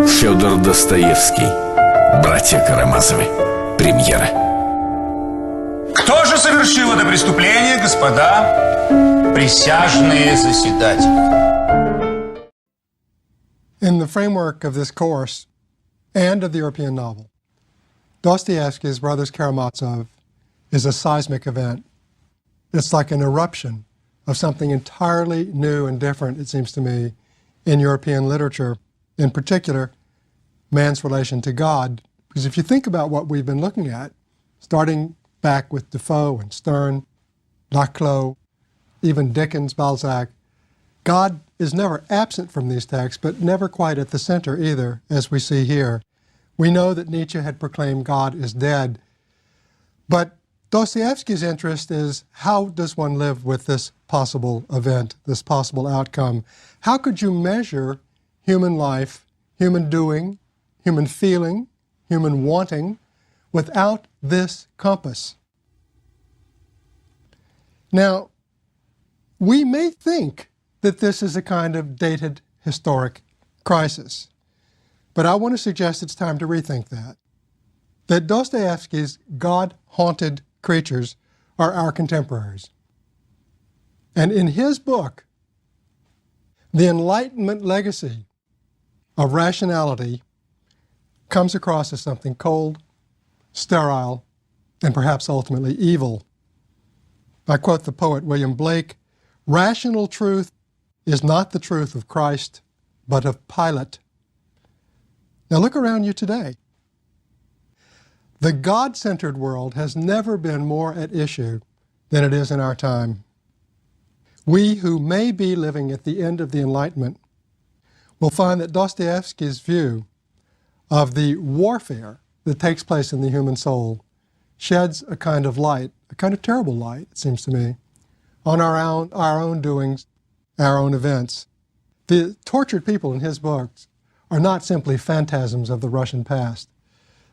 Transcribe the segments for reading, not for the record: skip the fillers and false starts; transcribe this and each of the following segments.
Федор Достоевский. Братья Карамазовы. Премьера. Кто же совершил это преступление, господа присяжные заседатели? In the framework of this course and of the European novel, Dostoevsky's Brothers Karamazov is a seismic event. It's like an eruption of something entirely new and different, it seems to me, in European literature, in particular, man's relation to God. Because if you think about what we've been looking at, starting back with Defoe and Sterne, Laclos, even Dickens, Balzac, God is never absent from these texts, but never quite at the center either, as we see here. We know that Nietzsche had proclaimed God is dead, but Dostoevsky's interest is how does one live with this possible event, this possible outcome? How could you measure human life, human doing, human feeling, human wanting, without this compass? Now, we may think that this is a kind of dated historic crisis, but I want to suggest it's time to rethink that Dostoevsky's God-haunted creatures are our contemporaries. And in his book, the Enlightenment legacy of rationality comes across as something cold, sterile, and perhaps ultimately evil. I quote the poet William Blake, "Rational truth is not the truth of Christ, but of Pilate." Now look around you today. The God-centered world has never been more at issue than it is in our time. We who may be living at the end of the Enlightenment will find that Dostoevsky's view of the warfare that takes place in the human soul sheds a kind of light, a kind of terrible light, it seems to me, on our own doings, our own events. The tortured people in his books are not simply phantasms of the Russian past.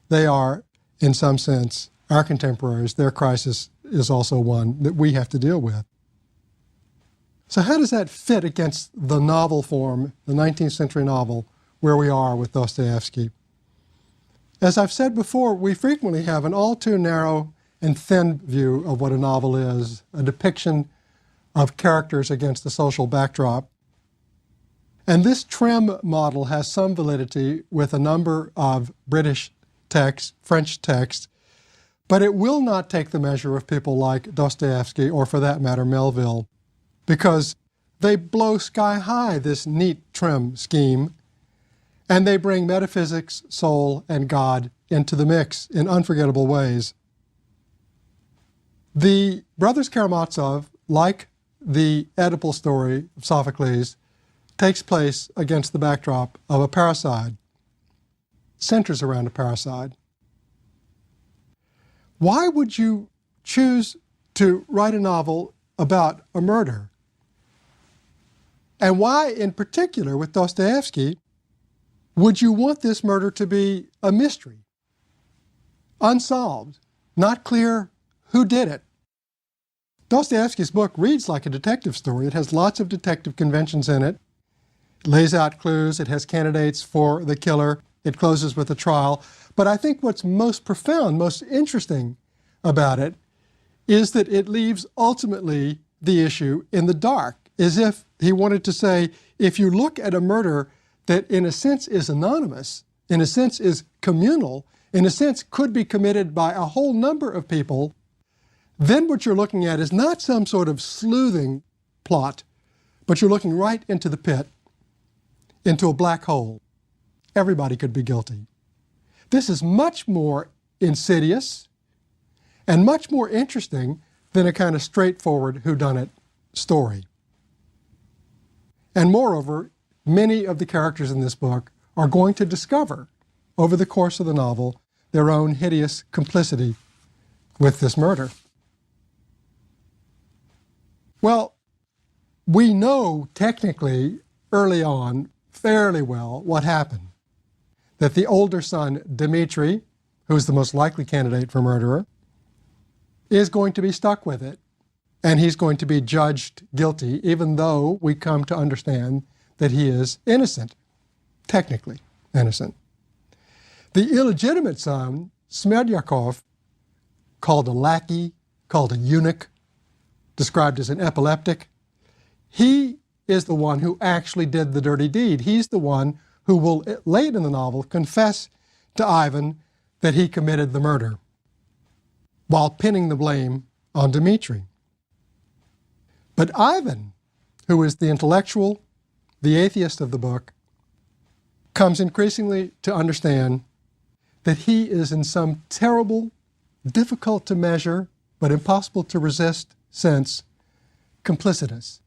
They are, in some sense, our contemporaries. Their crisis is also one that we have to deal with. So how does that fit against the novel form, the 19th century novel, where we are with Dostoevsky? As I've said before, we frequently have an all too narrow and thin view of what a novel is, a depiction of characters against a social backdrop. And this trim model has some validity with a number of British texts, French texts, but it will not take the measure of people like Dostoevsky or, for that matter, Melville, because they blow sky high this neat trim scheme, and they bring metaphysics, soul, and God into the mix in unforgettable ways. The Brothers Karamazov, like the Oedipal story of Sophocles, takes place against the backdrop of a parricide, centers around a parricide. Why would you choose to write a novel about a murder? And why, in particular, with Dostoevsky, would you want this murder to be a mystery, unsolved, not clear who did it? Dostoevsky's book reads like a detective story. It has lots of detective conventions in it. It lays out clues. It has candidates for the killer. It closes with a trial. But I think what's most profound, most interesting about it is that it leaves ultimately the issue in the dark, as if he wanted to say, if you look at a murder that in a sense is anonymous, in a sense is communal, in a sense could be committed by a whole number of people, then what you're looking at is not some sort of sleuthing plot, but you're looking right into the pit, into a black hole. Everybody could be guilty. This is much more insidious and much more interesting than a kind of straightforward whodunit story. And moreover, many of the characters in this book are going to discover over the course of the novel their own hideous complicity with this murder. Well, we know technically early on fairly well what happened. That the older son, Dmitri, who's the most likely candidate for murderer, is going to be stuck with it. And he's going to be judged guilty, even though we come to understand that he is innocent, technically. innocent. The illegitimate son, Smerdyakov, called a lackey, called a eunuch, described as an epileptic, he is the one who actually did the dirty deed. He's the one who will, late in the novel, confess to Ivan that he committed the murder, while pinning the blame on Dmitri. But Ivan, who is the intellectual, the atheist of the book, comes increasingly to understand that he is in some terrible, difficult to measure, but impossible to resist sense, complicitous,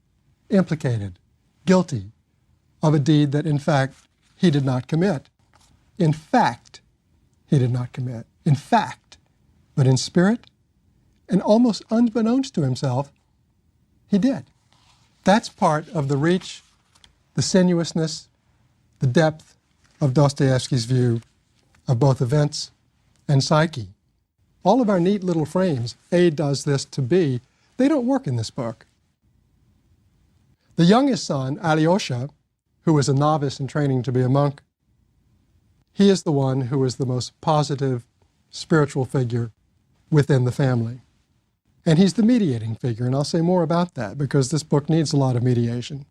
implicated, guilty of a deed that in fact he did not commit. In fact, he did not commit. In fact, but in spirit, and almost unbeknownst to himself, he did. That's part of the reach, the sinuousness, the depth of Dostoevsky's view of both events and psyche. All of our neat little frames, A does this to B, they don't work in this book. The youngest son, Alyosha, who is a novice in training to be a monk, he is the one who is the most positive spiritual figure within the family. And he's the mediating figure, and I'll say more about that because this book needs a lot of mediation.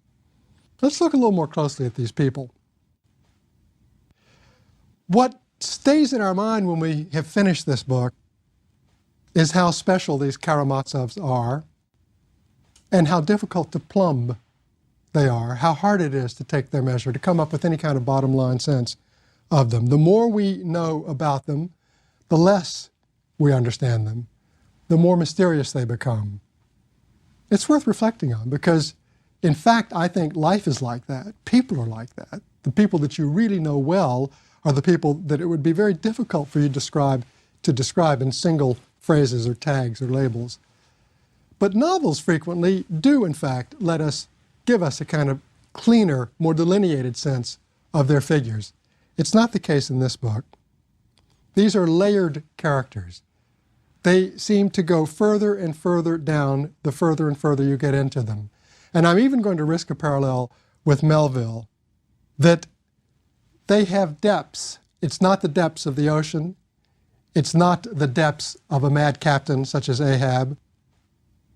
Let's look a little more closely at these people. What stays in our mind when we have finished this book is how special these Karamazovs are and how difficult to plumb they are, how hard it is to take their measure, to come up with any kind of bottom line sense of them. The more we know about them, the less we understand them, the more mysterious they become. It's worth reflecting on because, in fact, I think life is like that. People are like that. The people that you really know well are the people that it would be very difficult for you to describe in single phrases or tags or labels. But novels frequently do, in fact, give us a kind of cleaner, more delineated sense of their figures. It's not the case in this book. These are layered characters. They seem to go further and further down the further and further you get into them. And I'm even going to risk a parallel with Melville, that they have depths. It's not the depths of the ocean. It's not the depths of a mad captain such as Ahab.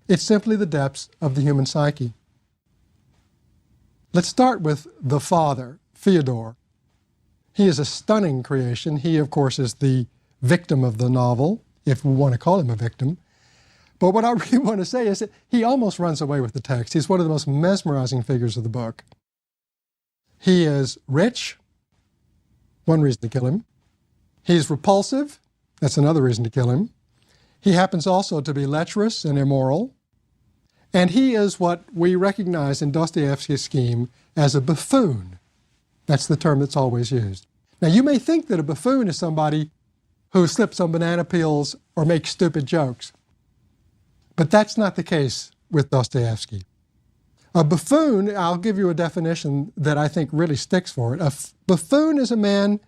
It's simply the depths of the human psyche. Let's start with the father, Fyodor. He is a stunning creation. He, of course, is the victim of the novel, if we want to call him a victim. But what I really want to say is that he almost runs away with the text. He's one of the most mesmerizing figures of the book. He is rich, one reason to kill him. He's repulsive, that's another reason to kill him. He happens also to be lecherous and immoral. And he is what we recognize in Dostoevsky's scheme as a buffoon. That's the term that's always used. Now, you may think that a buffoon is somebody who slips on banana peels or makes stupid jokes. But that's not the case with Dostoevsky. A buffoon, I'll give you a definition that I think really sticks for it. A buffoon is a man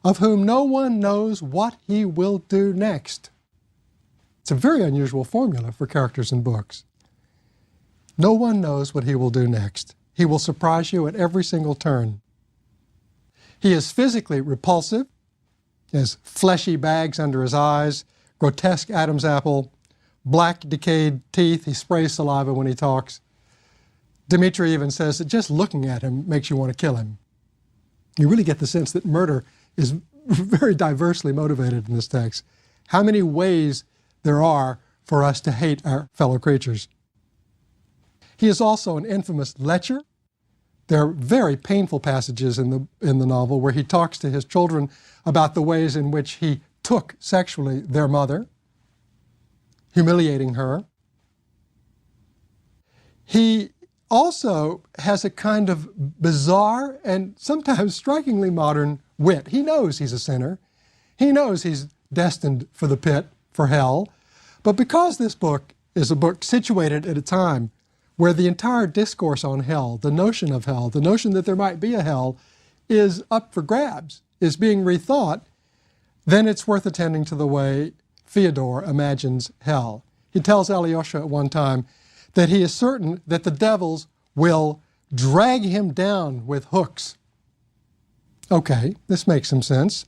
of whom no one knows what he will do next. It's a very unusual formula for characters in books. No one knows what he will do next. He will surprise you at every single turn. He is physically repulsive. He has fleshy bags under his eyes, grotesque Adam's apple, black decayed teeth. He sprays saliva when he talks. Dmitri even says that just looking at him makes you want to kill him. You really get the sense that murder is very diversely motivated in this text. How many ways there are for us to hate our fellow creatures. He is also an infamous lecher. There are very painful passages in the novel where he talks to his children about the ways in which he took sexually their mother, humiliating her. He also has a kind of bizarre and sometimes strikingly modern wit. He knows he's a sinner. He knows he's destined for the pit, for hell. But because this book is a book situated at a time where the entire discourse on hell, the notion of hell, the notion that there might be a hell, is up for grabs, is being rethought, then it's worth attending to the way Fyodor imagines hell. He tells Alyosha at one time that he is certain that the devils will drag him down with hooks Okay, this makes some sense.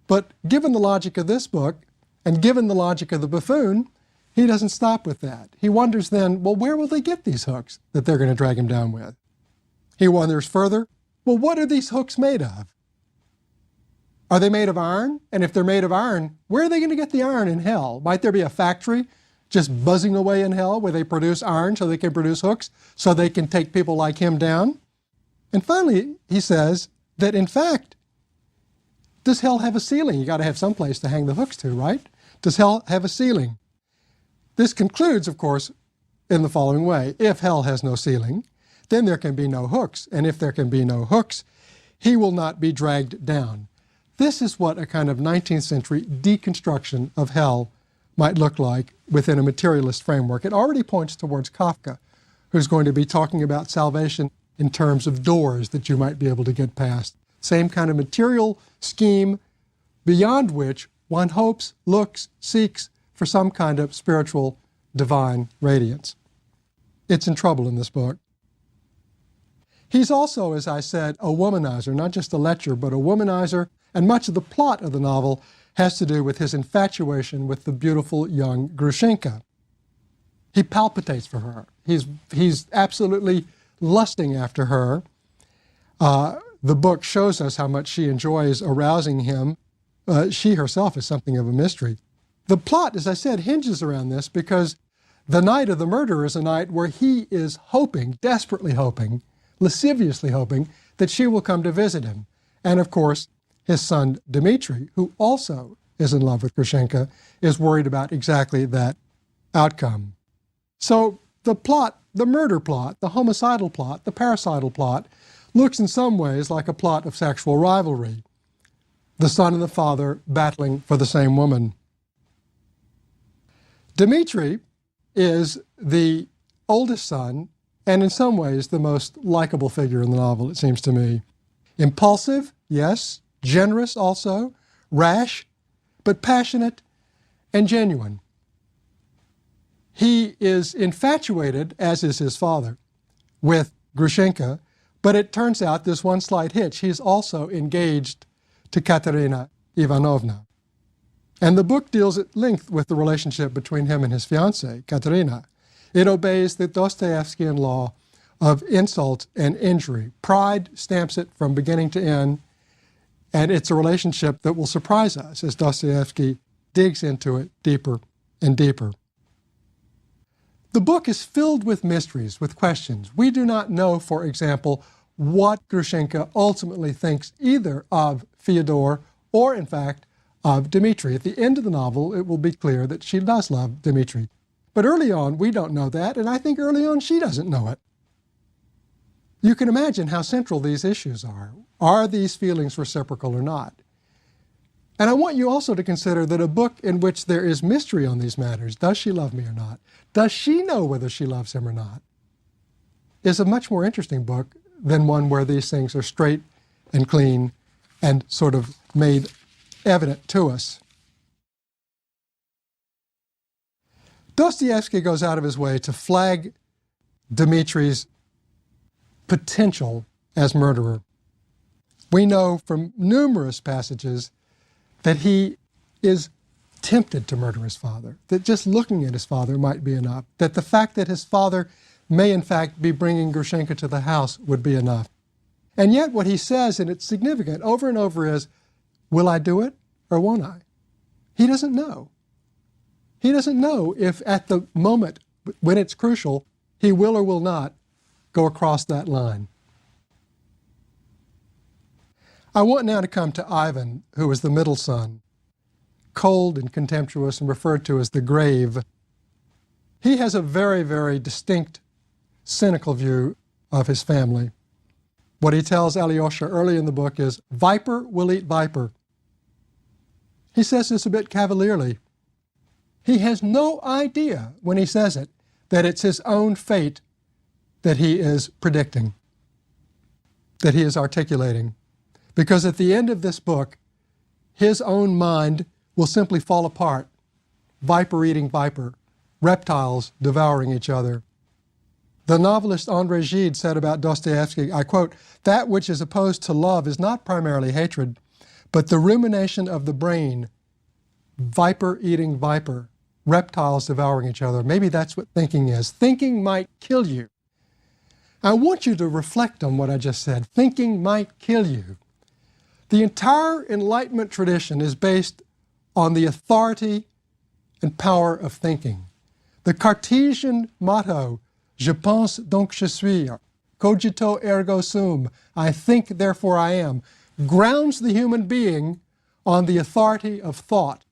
But given the logic of this book, and given the logic of the buffoon, he doesn't stop with that. He wonders then, well, where will they get these hooks that they're going to drag him down with? He wonders further, well, what are these hooks made of? Are they made of iron? And if they're made of iron, where are they going to get the iron in hell? Might there be a factory just buzzing away in hell where they produce iron so they can produce hooks so they can take people like him down? And finally, he says that in fact, does hell have a ceiling? You got to have some place to hang the hooks to, right? Does hell have a ceiling? This concludes, of course, in the following way. If hell has no ceiling, then there can be no hooks. And if there can be no hooks, he will not be dragged down. This is what a kind of 19th century deconstruction of hell might look like within a materialist framework. It already points towards Kafka, who's going to be talking about salvation in terms of doors that you might be able to get past. Same kind of material scheme beyond which one hopes, looks, seeks for some kind of spiritual, divine radiance. It's in trouble in this book. He's also, as I said, a womanizer, not just a lecher, but a womanizer, and much of the plot of the novel has to do with his infatuation with the beautiful young Grushenka. He palpitates for her. He's absolutely lusting after her. The book shows us how much she enjoys arousing him. She herself is something of a mystery. The plot, as I said, hinges around this because the night of the murder is a night where he is hoping, desperately hoping, lasciviously hoping, that she will come to visit him. And of course, his son Dmitri, who also is in love with Grushenka, is worried about exactly that outcome. So the plot, the murder plot, the homicidal plot, the parricidal plot, looks in some ways like a plot of sexual rivalry. The son and the father battling for the same woman. Dmitri is the oldest son, and in some ways the most likable figure in the novel, it seems to me. Impulsive, yes. Generous also. Rash, but passionate and genuine. He is infatuated, as is his father, with Grushenka, but it turns out there's one slight hitch. He's also engaged to Katerina Ivanovna. And the book deals at length with the relationship between him and his fiancée, Katerina. It obeys the Dostoevskyan law of insult and injury. Pride stamps it from beginning to end, and it's a relationship that will surprise us as Dostoevsky digs into it deeper and deeper. The book is filled with mysteries, with questions. We do not know, for example, what Grushenka ultimately thinks either of Fyodor or, in fact, of Dmitri. At the end of the novel, it will be clear that she does love Dmitri. But early on, we don't know that, and I think early on she doesn't know it. You can imagine how central these issues are. Are these feelings reciprocal or not? And I want you also to consider that a book in which there is mystery on these matters, does she love me or not? Does she know whether she loves him or not? Is a much more interesting book than one where these things are straight and clean and sort of made evident to us. Dostoevsky goes out of his way to flag Dmitri's potential as murderer. We know from numerous passages that he is tempted to murder his father, that just looking at his father might be enough, that the fact that his father may in fact be bringing Grushenka to the house would be enough. And yet what he says, and it's significant over and over, is, will I do it or won't I? He doesn't know. He doesn't know if at the moment when it's crucial, he will or will not go across that line. I want now to come to Ivan, who is the middle son, cold and contemptuous and referred to as the grave. He has a very, very distinct, cynical view of his family. What he tells Alyosha early in the book is, viper will eat viper. He says this a bit cavalierly. He has no idea when he says it that it's his own fate that he is predicting, that he is articulating. Because at the end of this book, his own mind will simply fall apart. Viper eating viper, reptiles devouring each other. The novelist André Gide said about Dostoevsky, I quote, "That which is opposed to love is not primarily hatred, but the rumination of the brain, viper eating viper, reptiles devouring each other." Maybe that's what thinking is. Thinking might kill you. I want you to reflect on what I just said. Thinking might kill you. The entire Enlightenment tradition is based on the authority and power of thinking. The Cartesian motto, "Je pense donc je suis," cogito ergo sum, I think therefore I am, grounds the human being on the authority of thought.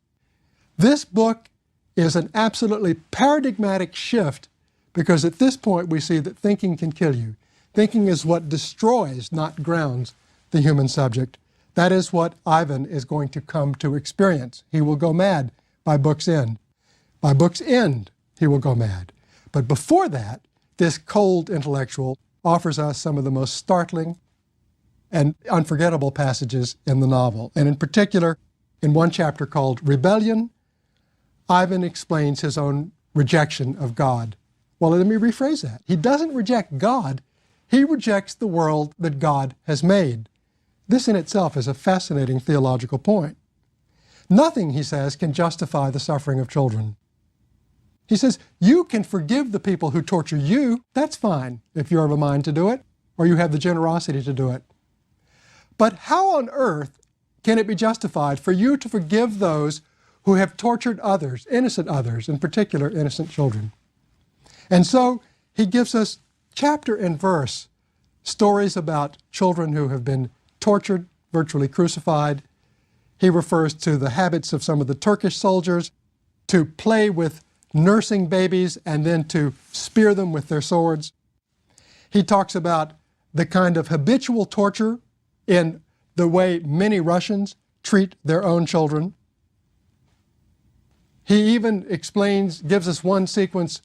This book is an absolutely paradigmatic shift because at this point we see that thinking can kill you. Thinking is what destroys, not grounds, the human subject. That is what Ivan is going to come to experience. He will go mad by book's end. By book's end, he will go mad. But before that, this cold intellectual offers us some of the most startling and unforgettable passages in the novel. And in particular, in one chapter called Rebellion, Ivan explains his own rejection of God. Well, let me rephrase that. He doesn't reject God. He rejects the world that God has made. This in itself is a fascinating theological point. Nothing, he says, can justify the suffering of children. He says, you can forgive the people who torture you. That's fine if you're of a mind to do it, or you have the generosity to do it. But how on earth can it be justified for you to forgive those who have tortured others, in particular innocent children? And so he gives us chapter and verse stories about children who have been tortured, virtually crucified. He refers to the habits of some of the Turkish soldiers to play with nursing babies and then to spear them with their swords. He talks about the kind of habitual torture in the way many Russians treat their own children. He even gives us one sequence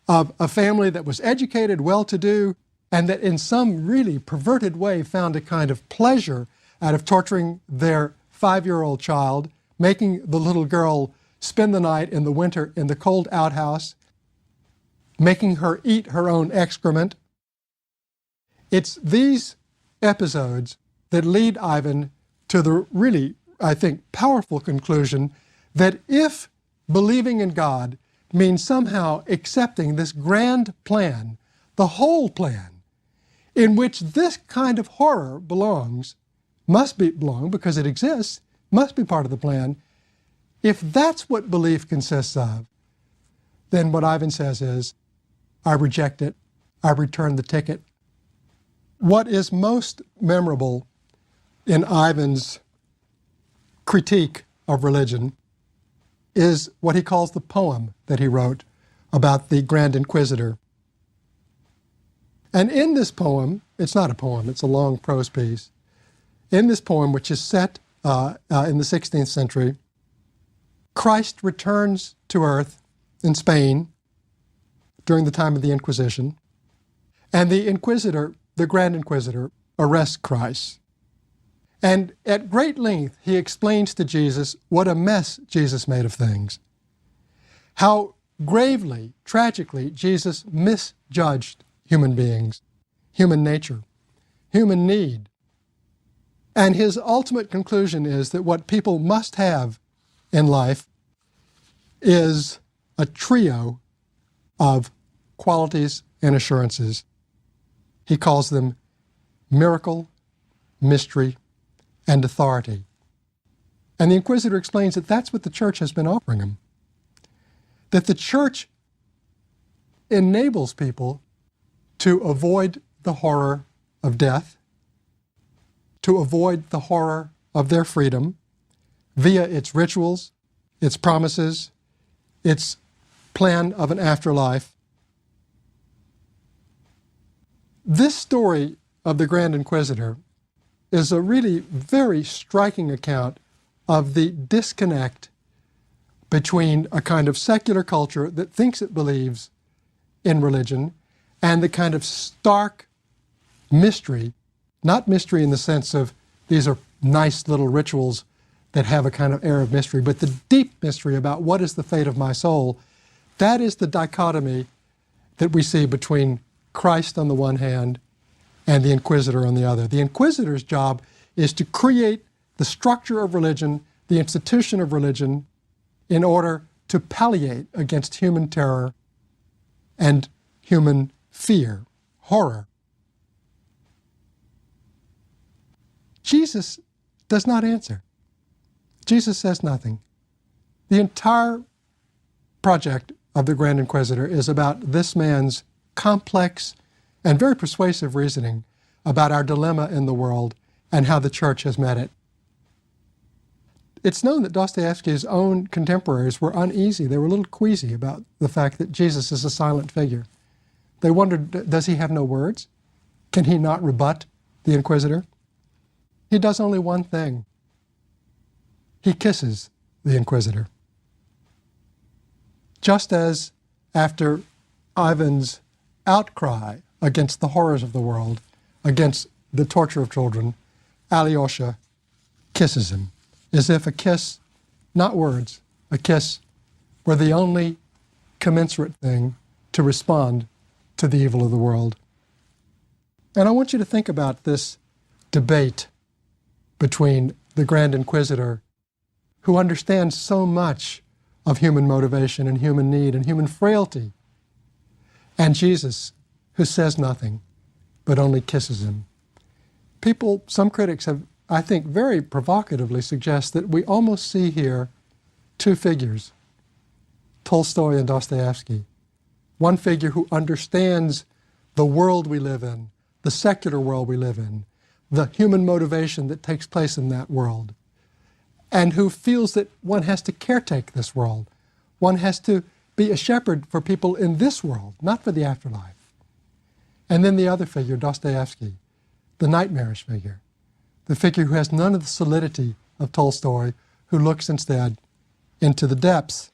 of a family that was educated, well-to-do, and that in some really perverted way found a kind of pleasure out of torturing their 5-year-old child, making the little girl spend the night in the winter in the cold outhouse, making her eat her own excrement. It's these episodes that lead Ivan to the really, I think, powerful conclusion that if believing in God means somehow accepting this grand plan, the whole plan, in which this kind of horror must belong because it exists, must be part of the plan. If that's what belief consists of, then what Ivan says is, I reject it, I return the ticket. What is most memorable in Ivan's critique of religion is what he calls the poem that he wrote about the Grand Inquisitor. And in this poem, it's not a poem, it's a long prose piece. In this poem, which is set in the 16th century, Christ returns to earth in Spain during the time of the Inquisition, and the Inquisitor, the Grand Inquisitor, arrests Christ. And at great length, he explains to Jesus what a mess Jesus made of things, how gravely, tragically, Jesus misjudged human beings, human nature, human need. And his ultimate conclusion is that what people must have in life is a trio of qualities and assurances. He calls them miracle, mystery, and authority. And the Inquisitor explains that that's what the church has been offering him. That the church enables people to avoid the horror of death, to avoid the horror of their freedom via its rituals, its promises, its plan of an afterlife. This story of the Grand Inquisitor is a really very striking account of the disconnect between a kind of secular culture that thinks it believes in religion and the kind of stark mystery, not mystery in the sense of these are nice little rituals that have a kind of air of mystery, but the deep mystery about what is the fate of my soul. That is the dichotomy that we see between Christ on the one hand and the inquisitor on the other. The inquisitor's job is to create the structure of religion, the institution of religion, in order to palliate against human terror and human fear, horror. Jesus does not answer. Jesus says nothing. The entire project of the Grand Inquisitor is about this man's complex and very persuasive reasoning about our dilemma in the world and how the church has met it. It's known that Dostoevsky's own contemporaries were uneasy. They were a little queasy about the fact that Jesus is a silent figure. They wondered, does he have no words? Can he not rebut the Inquisitor? He does only one thing. He kisses the Inquisitor. Just as after Ivan's outcry against the horrors of the world, against the torture of children, Alyosha kisses him, as if a kiss, not words, a kiss were the only commensurate thing to respond to the evil of the world. And I want you to think about this debate between the Grand Inquisitor, who understands so much of human motivation and human need and human frailty, and Jesus, who says nothing, but only kisses him. Some critics have, I think, very provocatively suggest that we almost see here two figures, Tolstoy and Dostoevsky. One figure who understands the world we live in, the secular world we live in, the human motivation that takes place in that world, and who feels that one has to caretake this world. One has to be a shepherd for people in this world, not for the afterlife. And then the other figure, Dostoevsky, the nightmarish figure, the figure who has none of the solidity of Tolstoy, who looks instead into the depths.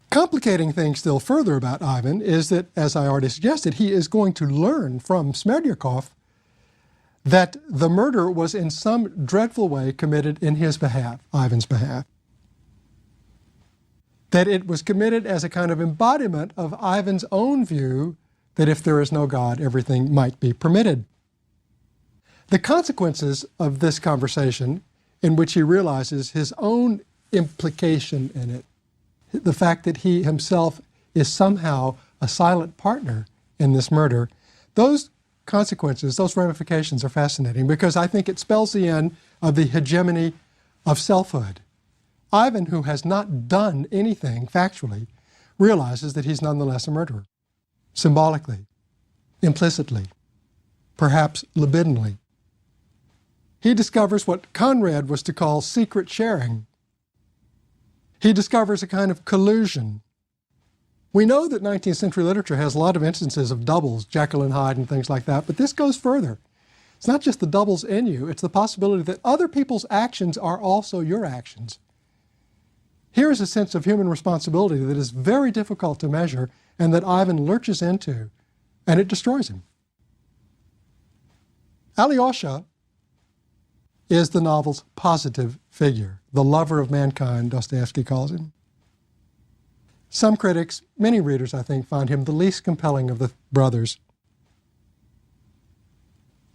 Complicating things still further about Ivan is that, as I already suggested, he is going to learn from Smerdyakov that the murder was in some dreadful way committed in his behalf, Ivan's behalf. That it was committed as a kind of embodiment of Ivan's own view that if there is no God, everything might be permitted. The consequences of this conversation, in which he realizes his own implication in it, the fact that he himself is somehow a silent partner in this murder, those consequences, those ramifications are fascinating because I think it spells the end of the hegemony of selfhood. Ivan, who has not done anything factually, realizes that he's nonetheless a murderer, symbolically, implicitly, perhaps libidinally. He discovers what Conrad was to call secret sharing. He discovers a kind of collusion. We know that 19th century literature has a lot of instances of doubles, Jekyll and Hyde and things like that, but this goes further. It's not just the doubles in you, it's the possibility that other people's actions are also your actions. Here is a sense of human responsibility that is very difficult to measure and that Ivan lurches into, and it destroys him. Alyosha is the novel's positive figure, the lover of mankind, Dostoevsky calls him. Some critics, many readers I think, find him the least compelling of the brothers.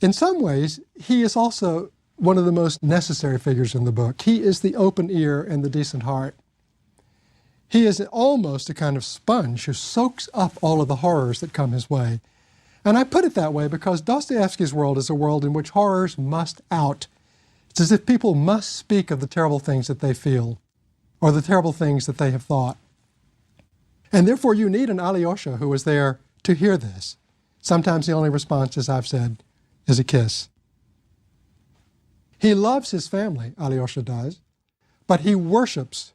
In some ways, he is also one of the most necessary figures in the book. He is the open ear and the decent heart. He is almost a kind of sponge who soaks up all of the horrors that come his way. And I put it that way because Dostoevsky's world is a world in which horrors must out. It's as if people must speak of the terrible things that they feel or the terrible things that they have thought. And therefore you need an Alyosha who is there to hear this. Sometimes the only response, as I've said, is a kiss. He loves his family, Alyosha does, but he worships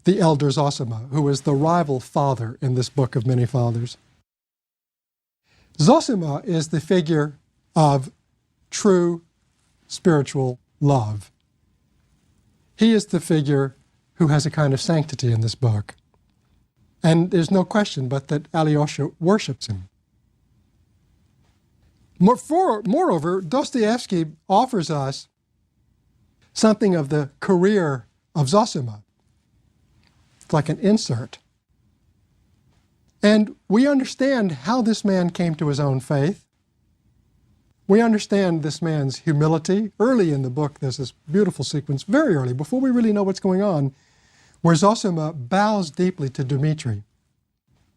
the elder Zosima, who is the rival father in this book of many fathers. Zosima is the figure of true spiritual love. He is the figure who has a kind of sanctity in this book. And there's no question but that Alyosha worships him. Moreover, Dostoevsky offers us something of the career of Zosima. It's like an insert. And we understand how this man came to his own faith. We understand this man's humility. Early in the book, there's this beautiful sequence, very early, before we really know what's going on, where Zosima bows deeply to Dmitri.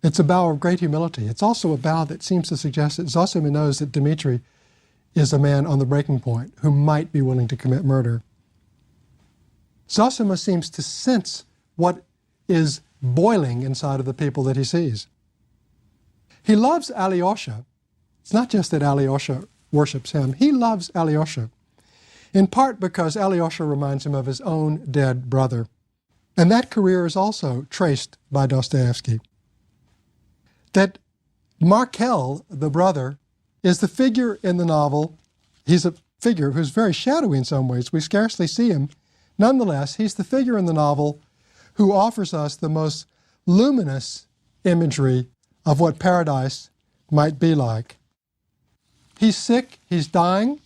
It's a bow of great humility. It's also a bow that seems to suggest that Zosima knows that Dmitri is a man on the breaking point who might be willing to commit murder. Zosima seems to sense what is boiling inside of the people that he sees. He loves Alyosha. It's not just that Alyosha worships him. He loves Alyosha, in part because Alyosha reminds him of his own dead brother. And that career is also traced by Dostoevsky. That Markel, the brother, is the figure in the novel. He's a figure who's very shadowy in some ways. We scarcely see him. Nonetheless, he's the figure in the novel who offers us the most luminous imagery of what paradise might be like. He's sick, he's dying,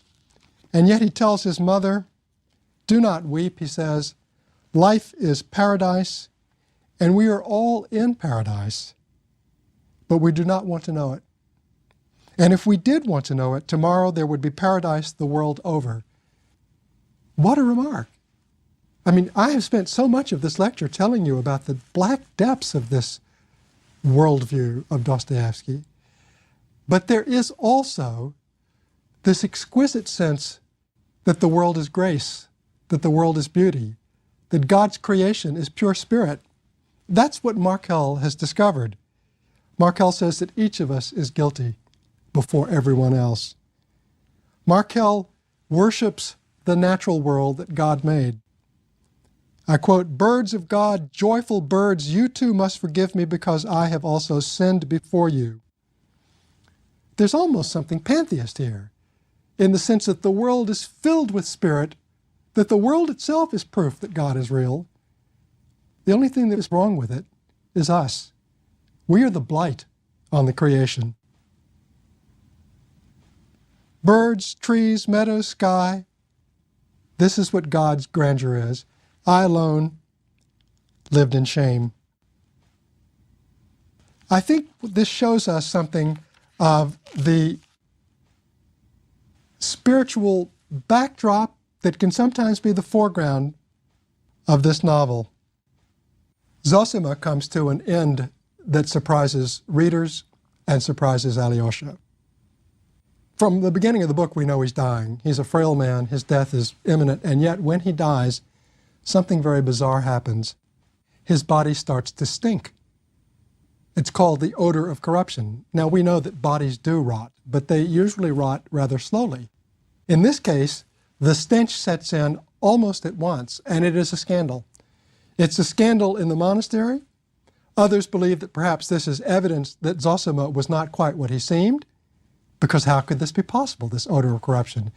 and yet he tells his mother, "Do not weep," he says. "Life is paradise, and we are all in paradise, but we do not want to know it. And if we did want to know it, tomorrow there would be paradise the world over." What a remark. I mean, I have spent so much of this lecture telling you about the black depths of this worldview of Dostoevsky, but there is also this exquisite sense that the world is grace, that the world is beauty, that God's creation is pure spirit. That's what Markel has discovered. Markel says that each of us is guilty before everyone else. Markel worships the natural world that God made. I quote, "Birds of God, joyful birds, you too must forgive me because I have also sinned before you." There's almost something pantheist here, in the sense that the world is filled with spirit, that the world itself is proof that God is real. The only thing that is wrong with it is us. We are the blight on the creation. Birds, trees, meadows, sky. This is what God's grandeur is. I alone lived in shame. I think this shows us something of the spiritual backdrop that can sometimes be the foreground of this novel. Zosima comes to an end that surprises readers and surprises Alyosha. From the beginning of the book, we know he's dying. He's a frail man. His death is imminent. And yet, when he dies, something very bizarre happens. His body starts to stink. It's called the odor of corruption. Now, we know that bodies do rot, but they usually rot rather slowly. In this case, the stench sets in almost at once, and it is a scandal. It's a scandal in the monastery. Others believe that perhaps this is evidence that Zosima was not quite what he seemed, because how could this be possible, this odor of corruption?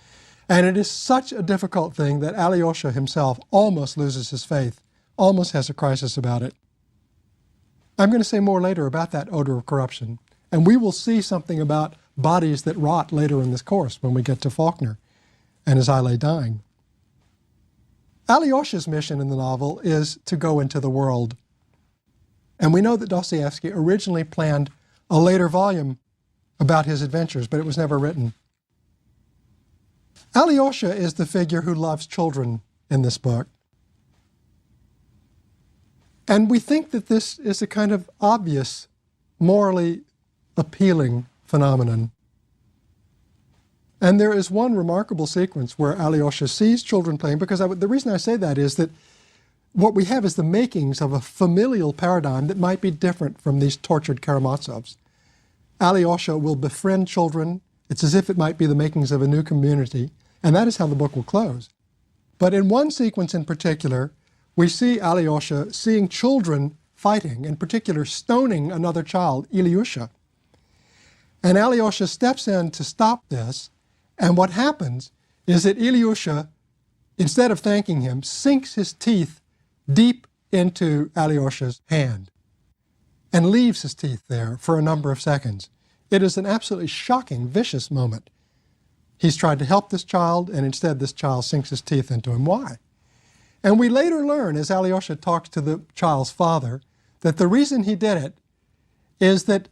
And it is such a difficult thing that Alyosha himself almost loses his faith, almost has a crisis about it. I'm going to say more later about that odor of corruption, and we will see something about bodies that rot later in this course when we get to Faulkner and as I lay dying. Alyosha's mission in the novel is to go into the world. And we know that Dostoevsky originally planned a later volume about his adventures, but it was never written. Alyosha is the figure who loves children in this book. And we think that this is a kind of obvious, morally appealing phenomenon. And there is one remarkable sequence where Alyosha sees children playing, because the reason I say that is that what we have is the makings of a familial paradigm that might be different from these tortured Karamazovs. Alyosha will befriend children. It's as if it might be the makings of a new community, and that is how the book will close. But in one sequence in particular, we see Alyosha seeing children fighting, in particular stoning another child, Ilyusha. And Alyosha steps in to stop this, and what happens is that Ilyusha, instead of thanking him, sinks his teeth deep into Alyosha's hand and leaves his teeth there for a number of seconds. It is an absolutely shocking, vicious moment. He's tried to help this child, and instead this child sinks his teeth into him. Why? And we later learn, as Alyosha talks to the child's father, that the reason he did it is that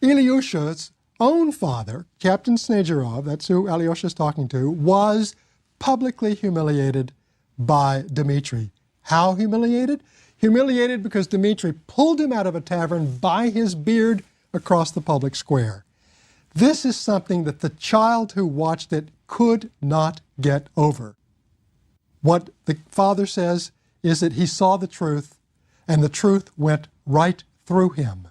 Ilyusha's own father, Captain Snezherov, that's who Alyosha is talking to, was publicly humiliated by Dmitri. How humiliated? Humiliated because Dmitri pulled him out of a tavern by his beard across the public square. This is something that the child who watched it could not get over. What the father says is that he saw the truth, and the truth went right through him.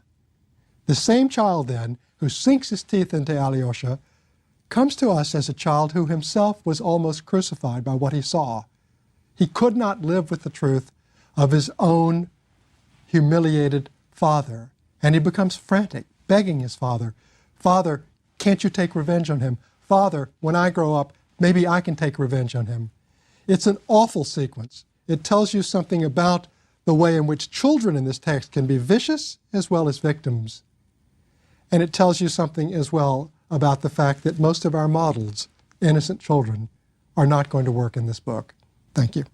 The same child then, who sinks his teeth into Alyosha, comes to us as a child who himself was almost crucified by what he saw. He could not live with the truth of his own humiliated father, and he becomes frantic, begging his father, "Father, can't you take revenge on him? Father, when I grow up, maybe I can take revenge on him." It's an awful sequence. It tells you something about the way in which children in this text can be vicious as well as victims. And it tells you something as well about the fact that most of our models, innocent children, are not going to work in this book. Thank you.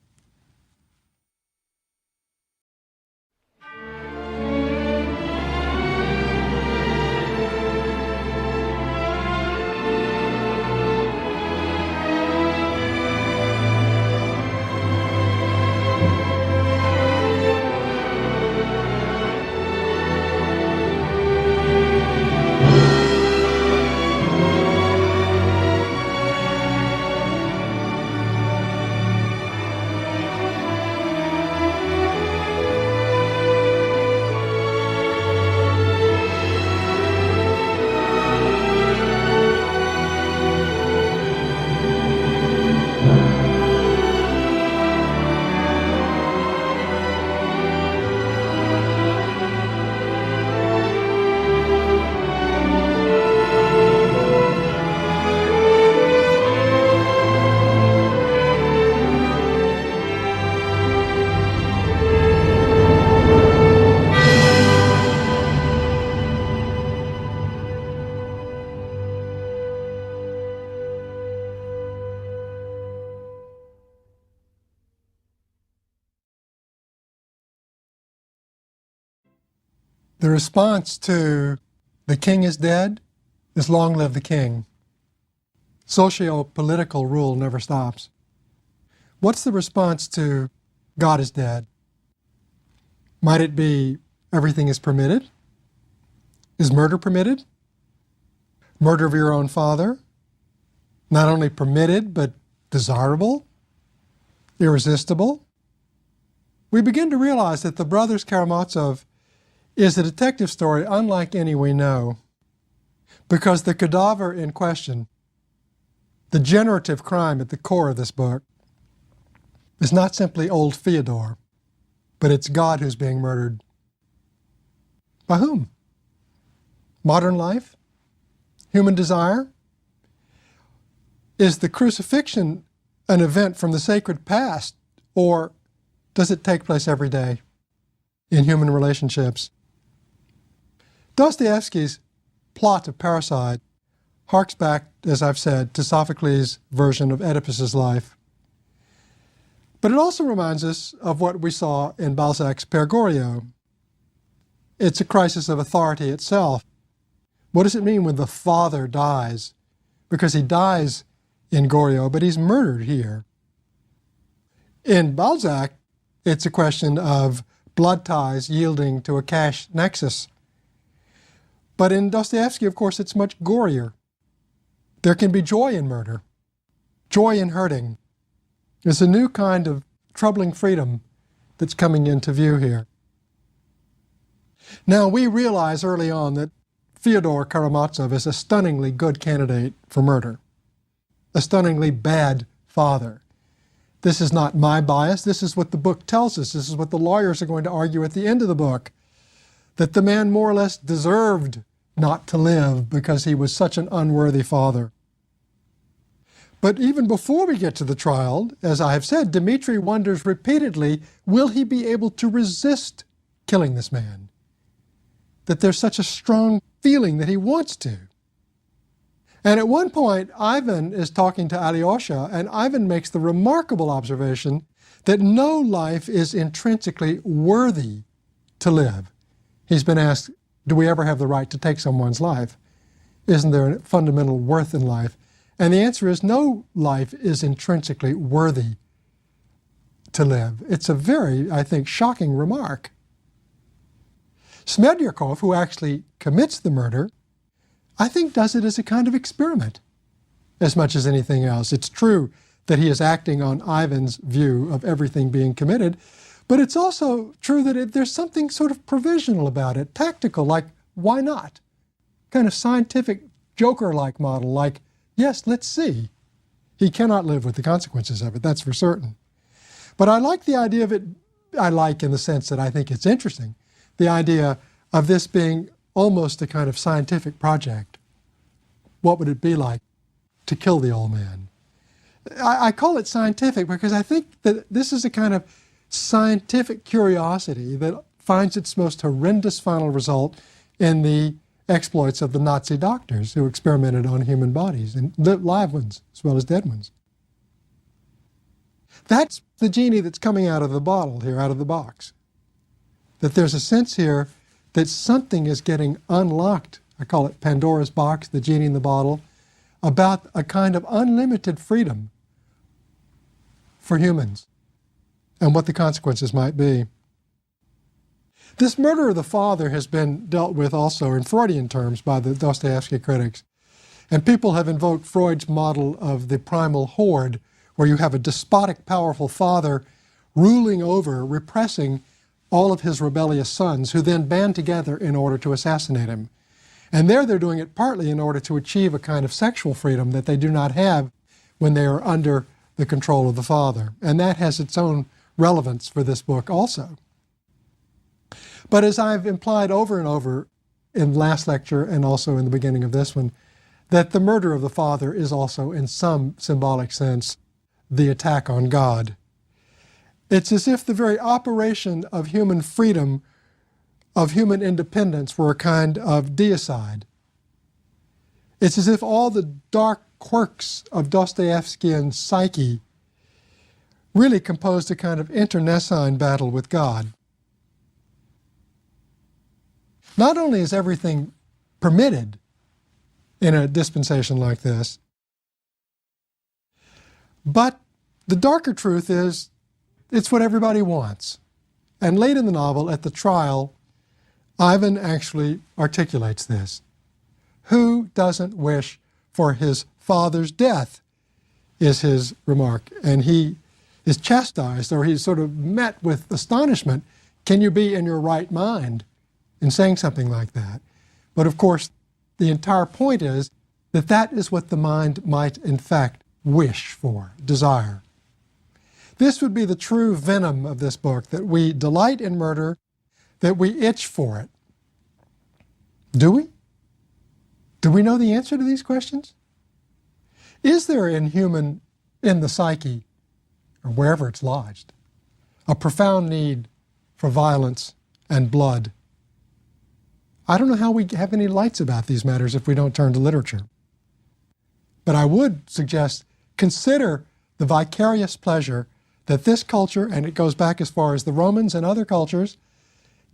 The response to "the king is dead" is "long live the king." Socio-political rule never stops. What's the response to "God is dead"? Might it be everything is permitted? Is murder permitted? Murder of your own father? Not only permitted, but desirable? Irresistible? We begin to realize that the brothers Karamazov is a detective story unlike any we know, because the cadaver in question, the generative crime at the core of this book, is not simply old Fyodor, but it's God who's being murdered. By whom? Modern life? Human desire? Is the crucifixion an event from the sacred past, or does it take place every day in human relationships? Dostoevsky's plot of Parasite harks back, as I've said, to Sophocles' version of Oedipus's life. But it also reminds us of what we saw in Balzac's Pere Goriot. It's a crisis of authority itself. What does it mean when the father dies? Because he dies in Goriot, but he's murdered here. In Balzac, it's a question of blood ties yielding to a cash nexus. But in Dostoevsky, of course, it's much gorier. There can be joy in murder, joy in hurting. There's a new kind of troubling freedom that's coming into view here. Now, we realize early on that Fyodor Karamazov is a stunningly good candidate for murder, a stunningly bad father. This is not my bias. This is what the book tells us. This is what the lawyers are going to argue at the end of the book, that the man more or less deserved not to live because he was such an unworthy father. But even before we get to the trial, as I have said, Dmitri wonders repeatedly, will he be able to resist killing this man? That there's such a strong feeling that he wants to. And at one point, Ivan is talking to Alyosha, and Ivan makes the remarkable observation that no life is intrinsically worthy to live. He's been asked, do we ever have the right to take someone's life? Isn't there a fundamental worth in life? And the answer is no life is intrinsically worthy to live. It's a very, I think, shocking remark. Smerdyakovh, who actually commits the murder, I think does it as a kind of experiment as much as anything else. It's true that he is acting on Ivan's view of everything being committed, but it's also true that there's something sort of provisional about it, tactical, like, why not? Kind of scientific Joker-like model, like, yes, let's see. He cannot live with the consequences of it, that's for certain. But I like the idea of it, I like in the sense that I think it's interesting, the idea of this being almost a kind of scientific project. What would it be like to kill the old man? I call it scientific because I think that this is a kind of scientific curiosity that finds its most horrendous final result in the exploits of the Nazi doctors who experimented on human bodies, and live ones as well as dead ones. That's the genie that's coming out of the bottle here, out of the box. That there's a sense here that something is getting unlocked. I call it Pandora's box, the genie in the bottle, about a kind of unlimited freedom for humans and what the consequences might be. This murder of the father has been dealt with also in Freudian terms by the Dostoevsky critics. And people have invoked Freud's model of the primal horde, where you have a despotic, powerful father ruling over, repressing all of his rebellious sons, who then band together in order to assassinate him. And there they're doing it partly in order to achieve a kind of sexual freedom that they do not have when they are under the control of the father. And that has its own relevance for this book also. But as I've implied over and over in last lecture and also in the beginning of this one, that the murder of the father is also in some symbolic sense the attack on God. It's as if the very operation of human freedom, of human independence, were a kind of deicide. It's as if all the dark quirks of Dostoevskian psyche really composed a kind of internecine battle with God. Not only is everything permitted in a dispensation like this, but the darker truth is it's what everybody wants. And late in the novel, at the trial, Ivan actually articulates this. Who doesn't wish for his father's death, is his remark. And he is chastised, or he's sort of met with astonishment. Can you be in your right mind in saying something like that? But of course, the entire point is that that is what the mind might in fact wish for, desire. This would be the true venom of this book, that we delight in murder, that we itch for it. Do we? Do we know the answer to these questions? Is there in the psyche, or wherever it's lodged, a profound need for violence and blood? I don't know how we have any lights about these matters if we don't turn to literature. But I would suggest consider the vicarious pleasure that this culture, and it goes back as far as the Romans and other cultures,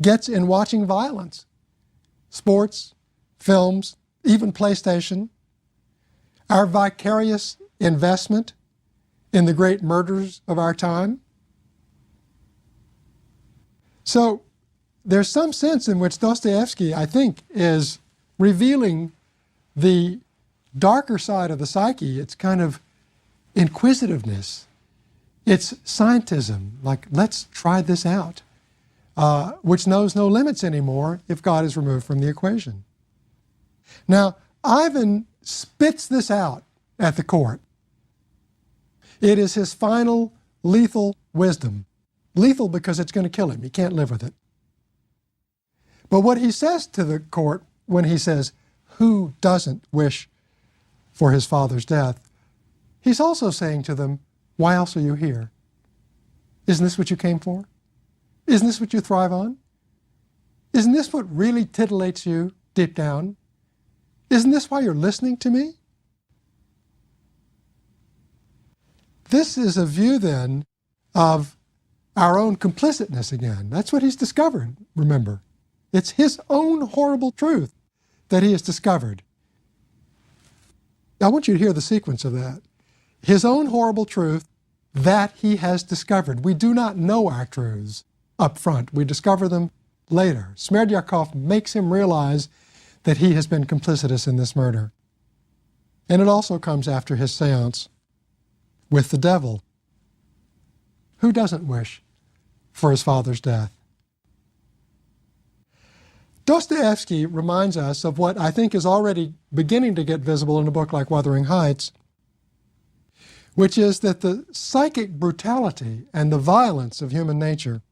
gets in watching violence. Sports, films, even PlayStation. Our vicarious investment in the great murders of our time. So there's some sense in which Dostoevsky, I think, is revealing the darker side of the psyche. It's kind of inquisitiveness. It's scientism, like, let's try this out, which knows no limits anymore if God is removed from the equation. Now, Ivan spits this out at the court. It is his final lethal wisdom. Lethal because it's going to kill him. He can't live with it. But what he says to the court when he says, who doesn't wish for his father's death, he's also saying to them, why else are you here? Isn't this what you came for? Isn't this what you thrive on? Isn't this what really titillates you deep down? Isn't this why you're listening to me? This is a view then of our own complicitness again. That's what he's discovered, remember. It's his own horrible truth that he has discovered. I want you to hear the sequence of that. His own horrible truth that he has discovered. We do not know our truths up front. We discover them later. Smerdyakov makes him realize that he has been complicitous in this murder. And it also comes after his seance with the devil. Who doesn't wish for his father's death? Dostoevsky reminds us of what I think is already beginning to get visible in a book like Wuthering Heights, which is that the psychic brutality and the violence of human nature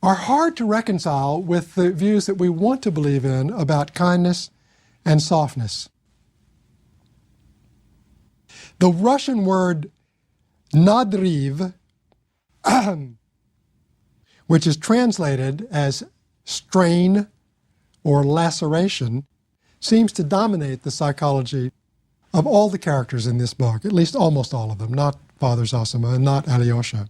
are hard to reconcile with the views that we want to believe in about kindness and softness. The Russian word nadriv, which is translated as strain or laceration, seems to dominate the psychology of all the characters in this book, at least almost all of them, not Father Zosima and not Alyosha.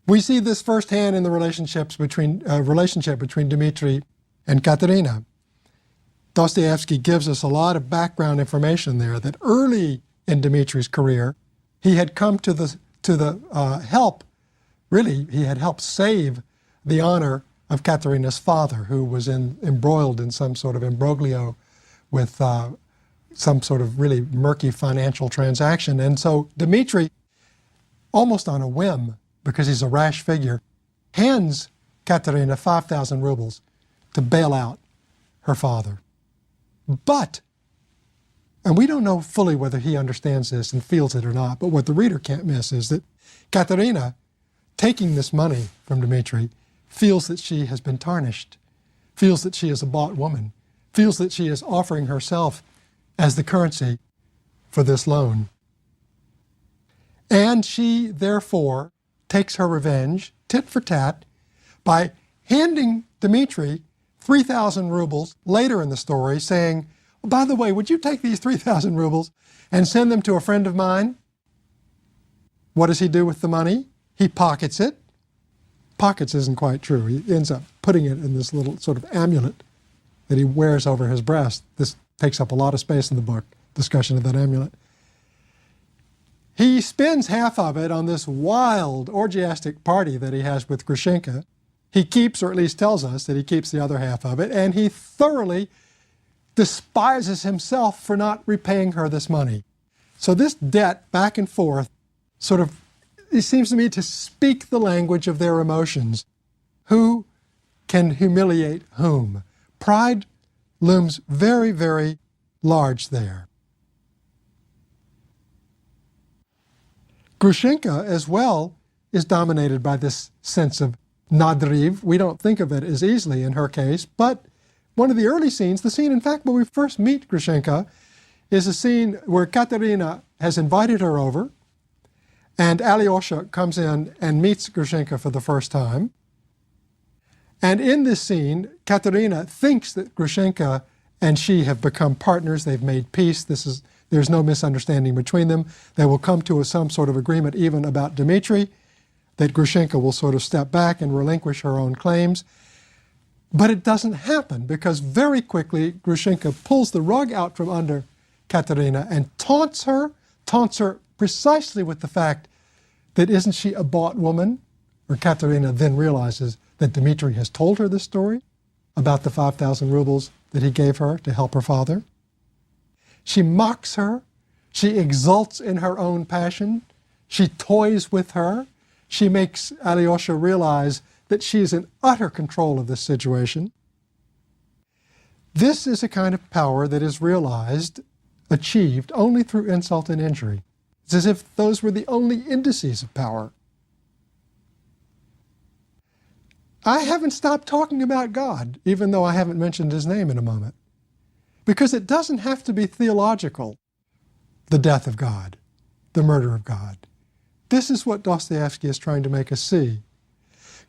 We see this firsthand in the relationship between Dmitri and Katerina. Dostoevsky gives us a lot of background information there that early in Dmitri's career, he had come to the help. Really, he had helped save the honor of Katerina's father, who was embroiled in some sort of imbroglio with some sort of really murky financial transaction. And so Dmitri, almost on a whim, because he's a rash figure, hands Katerina 5,000 rubles to bail out her father. But, and we don't know fully whether he understands this and feels it or not, but what the reader can't miss is that Katerina, taking this money from Dmitri, feels that she has been tarnished, feels that she is a bought woman, feels that she is offering herself as the currency for this loan. And she, therefore, takes her revenge, tit for tat, by handing Dmitri 3,000 rubles later in the story, saying, oh, by the way, would you take these 3,000 rubles and send them to a friend of mine? What does he do with the money? He pockets it. Pockets isn't quite true. He ends up putting it in this little sort of amulet that he wears over his breast. This takes up a lot of space in the book, discussion of that amulet. He spends half of it on this wild, orgiastic party that he has with Grushenka. He keeps, or at least tells us that he keeps the other half of it, and he thoroughly despises himself for not repaying her this money. So this debt, back and forth, sort of, it seems to me to speak the language of their emotions. Who can humiliate whom? Pride looms very, very large there. Grushenka, as well, is dominated by this sense of nadriv. We don't think of it as easily in her case, but one of the early scenes, the scene, in fact, when we first meet Grushenka, is a scene where Katerina has invited her over, and Alyosha comes in and meets Grushenka for the first time. And in this scene, Katerina thinks that Grushenka and she have become partners. They've made peace. There's no misunderstanding between them. They will come to some sort of agreement even about Dmitri, that Grushenka will sort of step back and relinquish her own claims. But it doesn't happen because very quickly Grushenka pulls the rug out from under Katerina and taunts her precisely with the fact that isn't she a bought woman? Or Katerina then realizes that Dmitri has told her this story about the 5,000 rubles that he gave her to help her father. She mocks her. She exults in her own passion. She toys with her. She makes Alyosha realize that she is in utter control of this situation. This is a kind of power that is realized, achieved only through insult and injury. It's as if those were the only indices of power. I haven't stopped talking about God, even though I haven't mentioned his name in a moment, because it doesn't have to be theological, the death of God, the murder of God. This is what Dostoevsky is trying to make us see.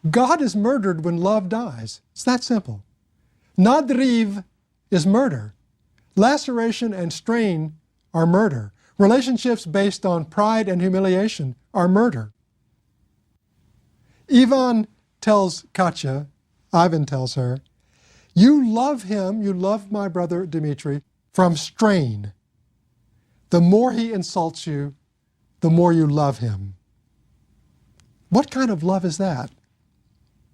God is murdered when love dies. It's that simple. Nadriv is murder. Laceration and strain are murder. Relationships based on pride and humiliation are murder. Ivan tells Katya, Ivan tells her, you love him, you love my brother Dmitri, from strain. The more he insults you, the more you love him. What kind of love is that?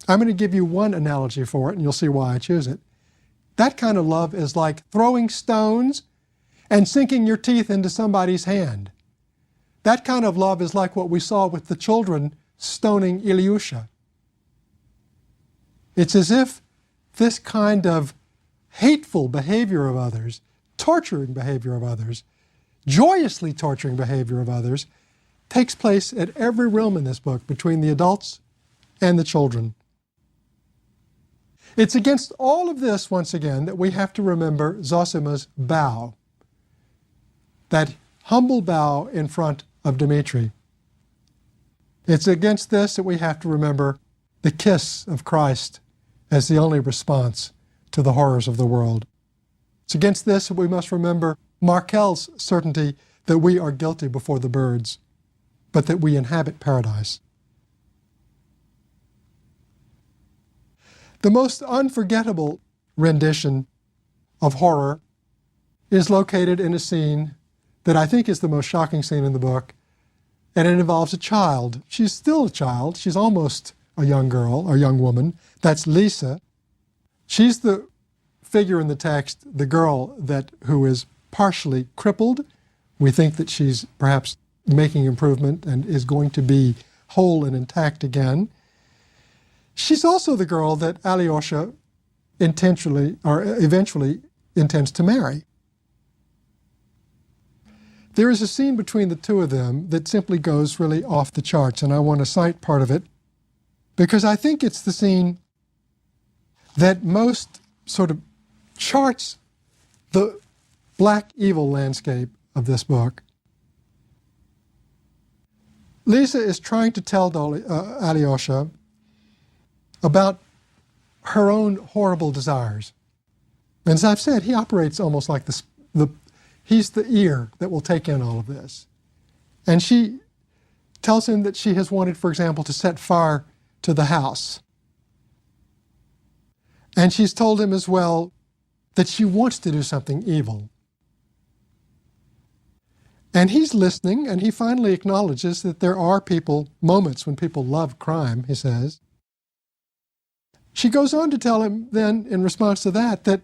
I'm going to give you one analogy for it, and you'll see why I choose it. That kind of love is like throwing stones and sinking your teeth into somebody's hand. That kind of love is like what we saw with the children stoning Ilyusha. It's as if this kind of hateful behavior of others, torturing behavior of others, joyously torturing behavior of others, takes place at every realm in this book between the adults and the children. It's against all of this, once again, that we have to remember Zosima's bow, that humble bow in front of Dmitri. It's against this that we have to remember the kiss of Christ as the only response to the horrors of the world. It's against this that we must remember Markel's certainty that we are guilty before the birds, but that we inhabit paradise. The most unforgettable rendition of horror is located in a scene that I think is the most shocking scene in the book, and it involves a child. She's still a child. She's almost a young girl or young woman. That's Lisa. She's the figure in the text, the girl who is partially crippled. We think that she's perhaps making improvement and is going to be whole and intact again. She's also the girl that Alyosha intentionally or eventually intends to marry. There is a scene between the two of them that simply goes really off the charts, and I want to cite part of it because I think it's the scene that most sort of charts the black evil landscape of this book. Lisa is trying to tell Alyosha about her own horrible desires. And as I've said, he operates almost like he's the ear that will take in all of this. And she tells him that she has wanted, for example, to set fire to the house. And she's told him as well that she wants to do something evil. And he's listening, and he finally acknowledges that there are moments when people love crime, he says. She goes on to tell him then, in response to that,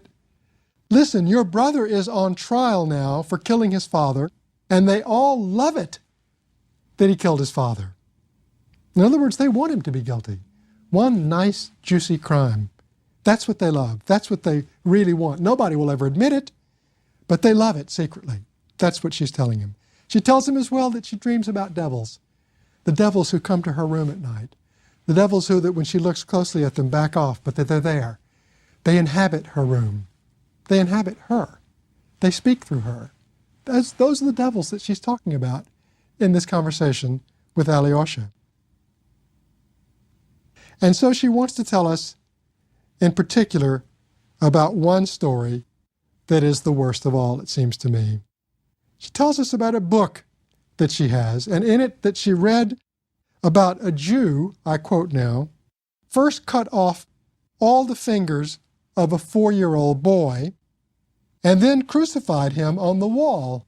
listen, your brother is on trial now for killing his father, and they all love it that he killed his father. In other words, they want him to be guilty. One nice, juicy crime. That's what they love. That's what they really want. Nobody will ever admit it, but they love it secretly. That's what she's telling him. She tells him as well that she dreams about devils, the devils who come to her room at night, the devils who, that when she looks closely at them, back off, but that they're there. They inhabit her room. They inhabit her. They speak through her. Those are the devils that she's talking about in this conversation with Alyosha. And so she wants to tell us, in particular, about one story that is the worst of all, it seems to me. She tells us about a book that she has, and in it that she read about a Jew, I quote now, first cut off all the fingers of a 4-year-old boy and then crucified him on the wall,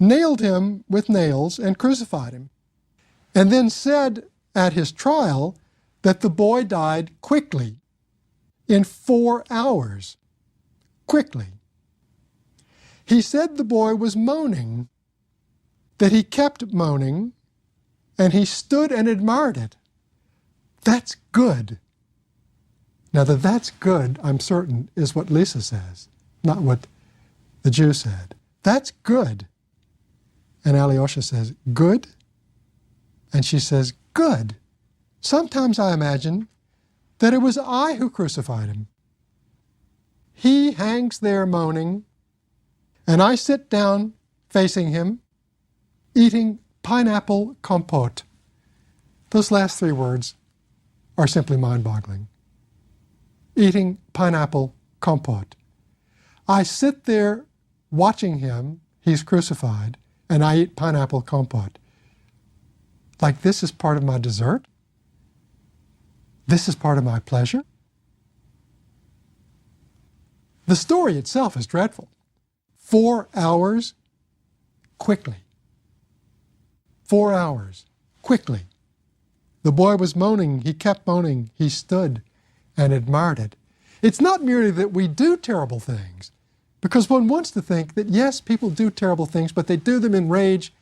nailed him with nails and crucified him, and then said at his trial that the boy died quickly, in 4 hours, quickly. He said the boy was moaning, that he kept moaning, and he stood and admired it. That's good. Now, that's good, I'm certain, is what Lisa says, not what the Jew said. That's good. And Alyosha says, good? And she says, good. Sometimes I imagine that it was I who crucified him. He hangs there moaning, and I sit down facing him, eating pineapple compote. Those last 3 words are simply mind-boggling. Eating pineapple compote. I sit there watching him, he's crucified, and I eat pineapple compote. Like this is part of my dessert? This is part of my pleasure? The story itself is dreadful. 4 hours, quickly. 4 hours, quickly. The boy was moaning, he kept moaning, he stood and admired it. It's not merely that we do terrible things, because one wants to think that yes, people do terrible things, but they do them in rage.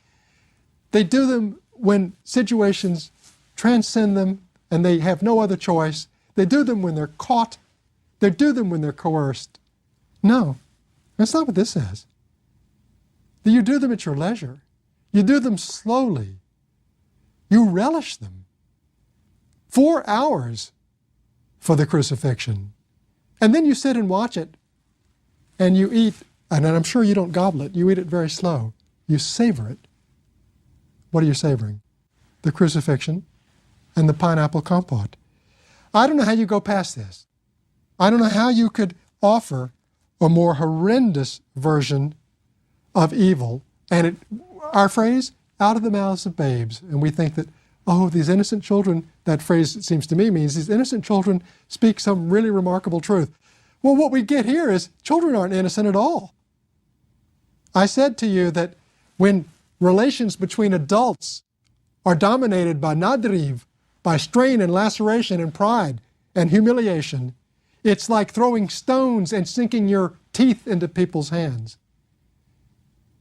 They do them when situations transcend them and they have no other choice. They do them when they're caught. They do them when they're coerced. No, that's not what this says. You do them at your leisure. You do them slowly. You relish them. 4 hours for the crucifixion. And then you sit and watch it, and you eat, and I'm sure you don't gobble it, you eat it very slow. You savor it. What are you savoring? The crucifixion and the pineapple compote. I don't know how you go past this. I don't know how you could offer a more horrendous version of evil, and our phrase, out of the mouths of babes, and we think that, oh, these innocent children, that phrase, it seems to me, means these innocent children speak some really remarkable truth. Well, what we get here is children aren't innocent at all. I said to you that when relations between adults are dominated by nadriv, by strain and laceration and pride and humiliation, it's like throwing stones and sinking your teeth into people's hands.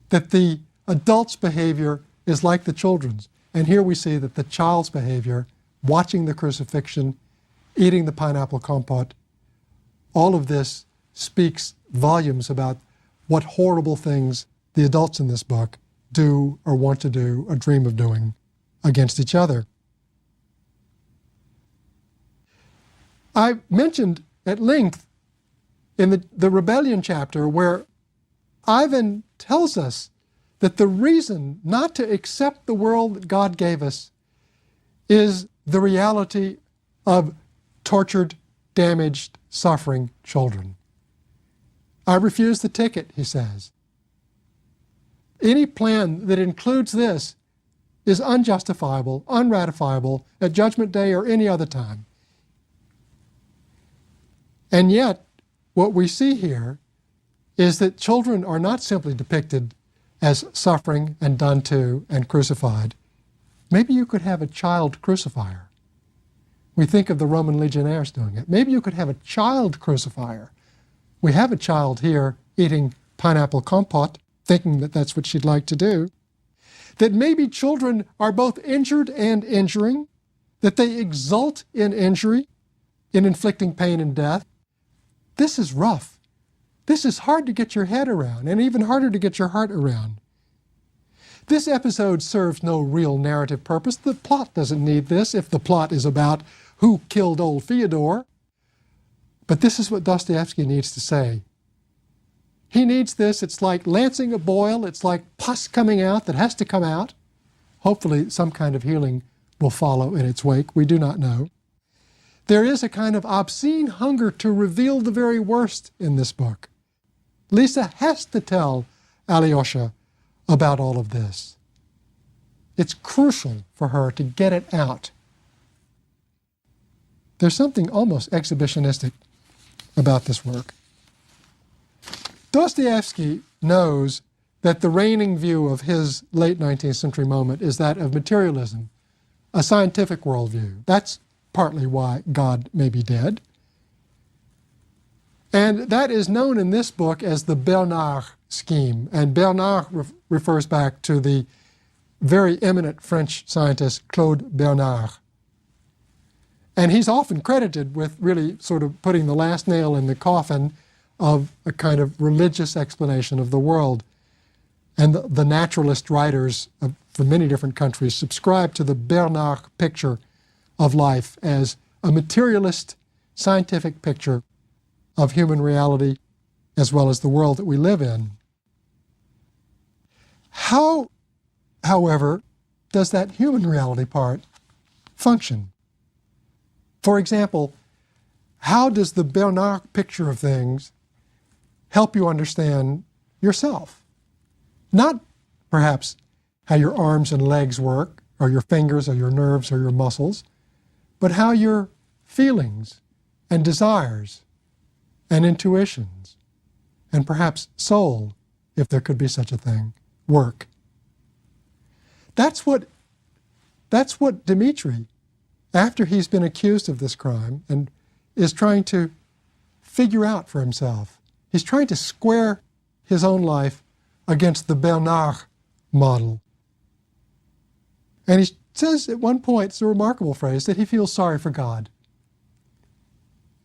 That the adult's behavior is like the children's. And here we see that the child's behavior, watching the crucifixion, eating the pineapple compote, all of this speaks volumes about what horrible things the adults in this book do or want to do or dream of doing against each other. I mentioned at length in the rebellion chapter where Ivan tells us that the reason not to accept the world that God gave us is the reality of tortured, damaged, suffering children. I refuse the ticket, he says. Any plan that includes this is unjustifiable, unratifiable at Judgment Day or any other time. And yet, what we see here is that children are not simply depicted as suffering and done to and crucified. Maybe you could have a child crucifier. We think of the Roman legionnaires doing it. Maybe you could have a child crucifier. We have a child here eating pineapple compote, thinking that that's what she'd like to do. That maybe children are both injured and injuring, that they exult in injury, in inflicting pain and death. This is rough. This is hard to get your head around, and even harder to get your heart around. This episode serves no real narrative purpose. The plot doesn't need this if the plot is about who killed old Fyodor. But this is what Dostoevsky needs to say. He needs this. It's like lancing a boil. It's like pus coming out that has to come out. Hopefully some kind of healing will follow in its wake. We do not know. There is a kind of obscene hunger to reveal the very worst in this book. Lisa has to tell Alyosha about all of this. It's crucial for her to get it out. There's something almost exhibitionistic about this work. Dostoevsky knows that the reigning view of his late 19th century moment is that of materialism, a scientific worldview. That's partly why God may be dead. And that is known in this book as the Bernard scheme. And Bernard refers back to the very eminent French scientist Claude Bernard. And he's often credited with really sort of putting the last nail in the coffin of a kind of religious explanation of the world. And the naturalist writers from many different countries subscribe to the Bernard picture of life as a materialist, scientific picture of human reality as well as the world that we live in. How, however, does that human reality part function? For example, how does the Bernard picture of things help you understand yourself? Not perhaps how your arms and legs work, or your fingers, or your nerves, or your muscles, but how you're feelings and desires and intuitions and perhaps soul, if there could be such a thing, work. That's what Dmitri, after he's been accused of this crime and is trying to figure out for himself, he's trying to square his own life against the Bernard model. And he says at one point, it's a remarkable phrase, that he feels sorry for God.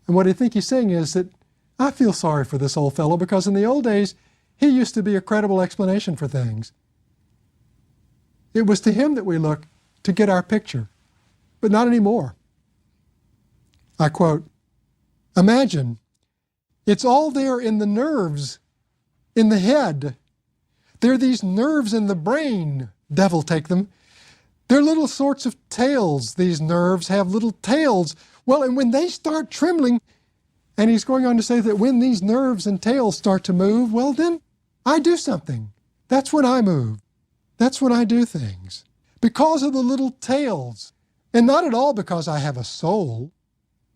And what I think he's saying is that I feel sorry for this old fellow because in the old days, he used to be a credible explanation for things. It was to him that we look to get our picture, but not anymore. I quote, "Imagine, it's all there in the nerves, in the head. There are these nerves in the brain, devil take them. They're little sorts of tails. These nerves have little tails. Well, and when they start trembling," and he's going on to say that when these nerves and tails start to move, well, then I do something. That's when I move. That's when I do things. Because of the little tails. And not at all because I have a soul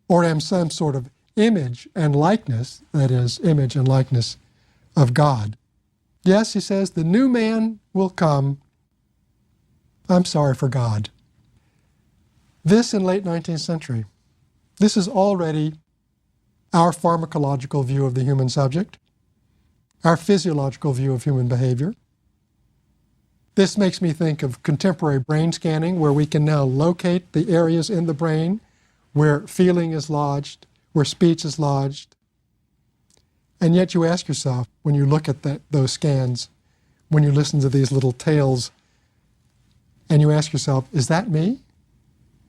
or am some sort of image and likeness, that is, image and likeness of God. Yes, he says, the new man will come. I'm sorry for God. This in late 19th century. This is already our pharmacological view of the human subject, our physiological view of human behavior. This makes me think of contemporary brain scanning, where we can now locate the areas in the brain where feeling is lodged, where speech is lodged. And yet you ask yourself, when you look at those scans, when you listen to these little tales, and you ask yourself, is that me?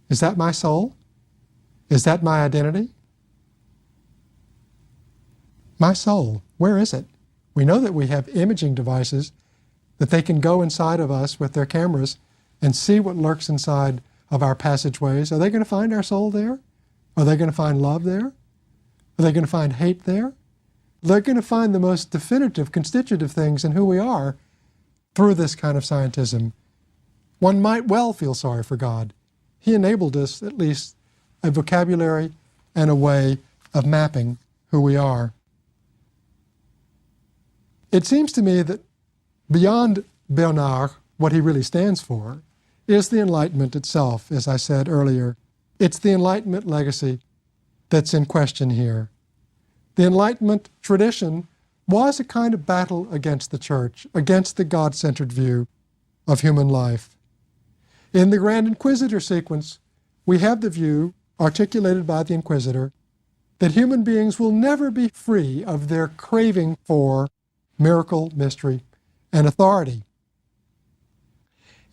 Is that my soul? Is that my identity? My soul, where is it? We know that we have imaging devices that they can go inside of us with their cameras and see what lurks inside of our passageways. Are they going to find our soul there? Are they going to find love there? Are they going to find hate there? They're going to find the most definitive, constitutive things in who we are through this kind of scientism. One might well feel sorry for God. He enabled us, at least, a vocabulary and a way of mapping who we are. It seems to me that beyond Bernard, what he really stands for is the Enlightenment itself, as I said earlier. It's the Enlightenment legacy that's in question here. The Enlightenment tradition was a kind of battle against the church, against the God-centered view of human life. In the Grand Inquisitor sequence, we have the view, articulated by the Inquisitor, that human beings will never be free of their craving for miracle, mystery, and authority.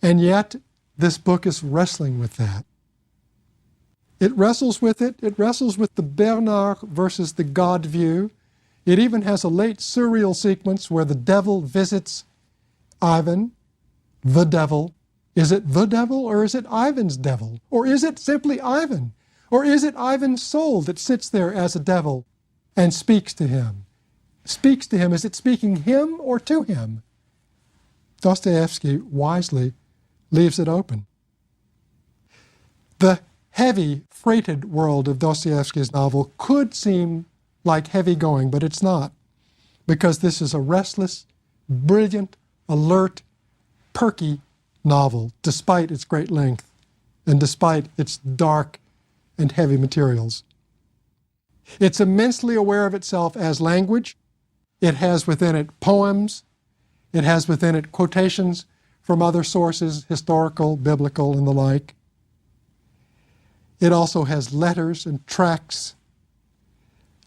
And yet, this book is wrestling with that. It wrestles with it. It wrestles with the Bernard versus the God view. It even has a late surreal sequence where the devil visits Ivan, the devil. Is it the devil, or is it Ivan's devil? Or is it simply Ivan? Or is it Ivan's soul that sits there as a devil and speaks to him? Speaks to him. Is it speaking him or to him? Dostoevsky wisely leaves it open. The heavy, freighted world of Dostoevsky's novel could seem like heavy going, but it's not, because this is a restless, brilliant, alert, perky novel, despite its great length and despite its dark and heavy materials. It's immensely aware of itself as language. It has within it poems. It has within it quotations from other sources, historical, biblical, and the like. It also has letters and tracts.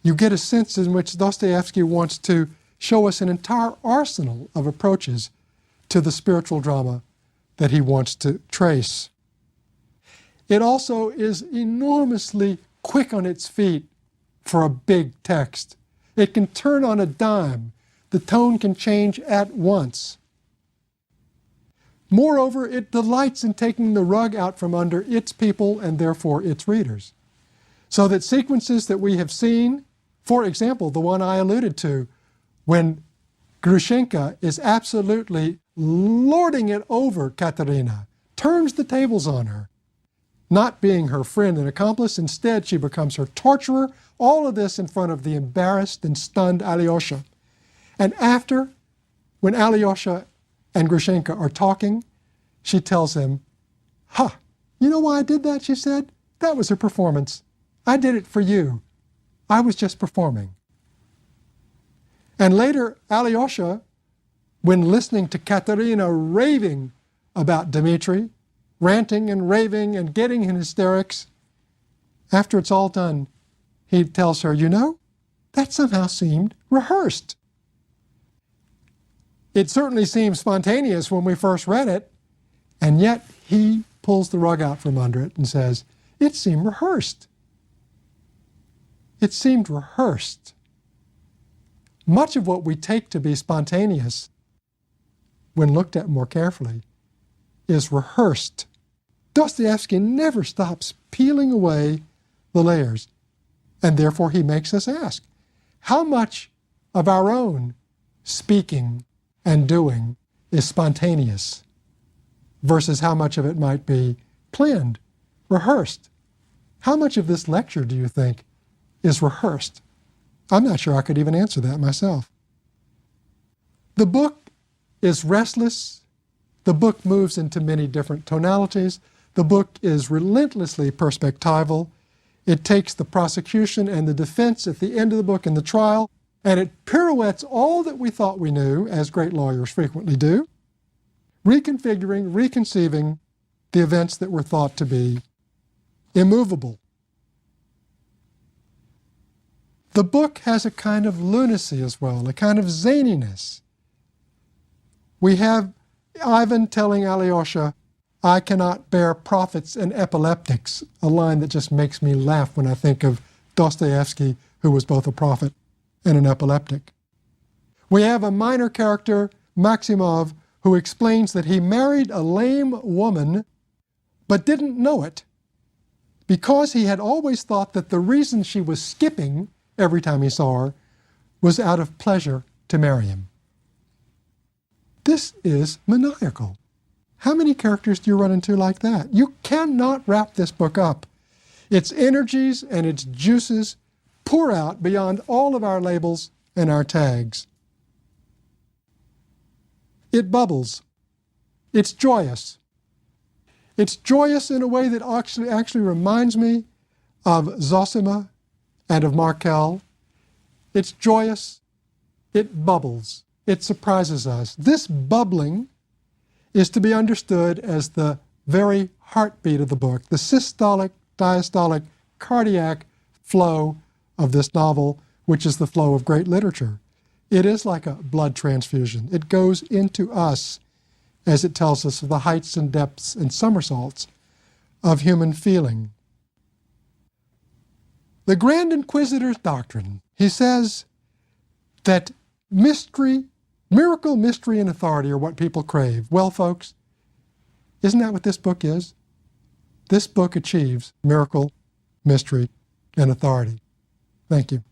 You get a sense in which Dostoevsky wants to show us an entire arsenal of approaches to the spiritual drama that he wants to trace. It also is enormously quick on its feet for a big text. It can turn on a dime. The tone can change at once. Moreover, it delights in taking the rug out from under its people and therefore its readers. So that sequences that we have seen, for example, the one I alluded to, when Grushenka is absolutely lording it over Katerina, turns the tables on her, not being her friend and accomplice. Instead, she becomes her torturer. All of this in front of the embarrassed and stunned Alyosha. And after, when Alyosha and Grushenka are talking, she tells him, you know why I did that, she said? That was a performance. I did it for you. I was just performing. And later, Alyosha, when listening to Katerina raving about Dmitri, ranting and raving and getting in hysterics, after it's all done, he tells her, you know, that somehow seemed rehearsed. It certainly seemed spontaneous when we first read it, and yet he pulls the rug out from under it and says, it seemed rehearsed. It seemed rehearsed. Much of what we take to be spontaneous, when looked at more carefully, is rehearsed. Dostoevsky never stops peeling away the layers, and therefore he makes us ask, how much of our own speaking and doing is spontaneous versus how much of it might be planned, rehearsed? How much of this lecture do you think is rehearsed? I'm not sure I could even answer that myself. The book is restless. The book moves into many different tonalities. The book is relentlessly perspectival. It takes the prosecution and the defense at the end of the book in the trial, and it pirouettes all that we thought we knew, as great lawyers frequently do, reconfiguring, reconceiving the events that were thought to be immovable. The book has a kind of lunacy as well, a kind of zaniness. We have Ivan telling Alyosha, I cannot bear prophets and epileptics, a line that just makes me laugh when I think of Dostoevsky, who was both a prophet and an epileptic. We have a minor character, Maximov, who explains that he married a lame woman but didn't know it because he had always thought that the reason she was skipping every time he saw her was out of pleasure to marry him. This is maniacal. How many characters do you run into like that? You cannot wrap this book up. Its energies and its juices pour out beyond all of our labels and our tags. It bubbles. It's joyous. It's joyous in a way that actually reminds me of Zosima and of Markel. It's joyous. It bubbles. It surprises us. This bubbling is to be understood as the very heartbeat of the book, the systolic, diastolic, cardiac flow of this novel, which is the flow of great literature. It is like a blood transfusion. It goes into us as it tells us of the heights and depths and somersaults of human feeling. The Grand Inquisitor's doctrine, he says that mystery, miracle, mystery, and authority are what people crave. Well, folks, isn't that what this book is? This book achieves miracle, mystery, and authority. Thank you.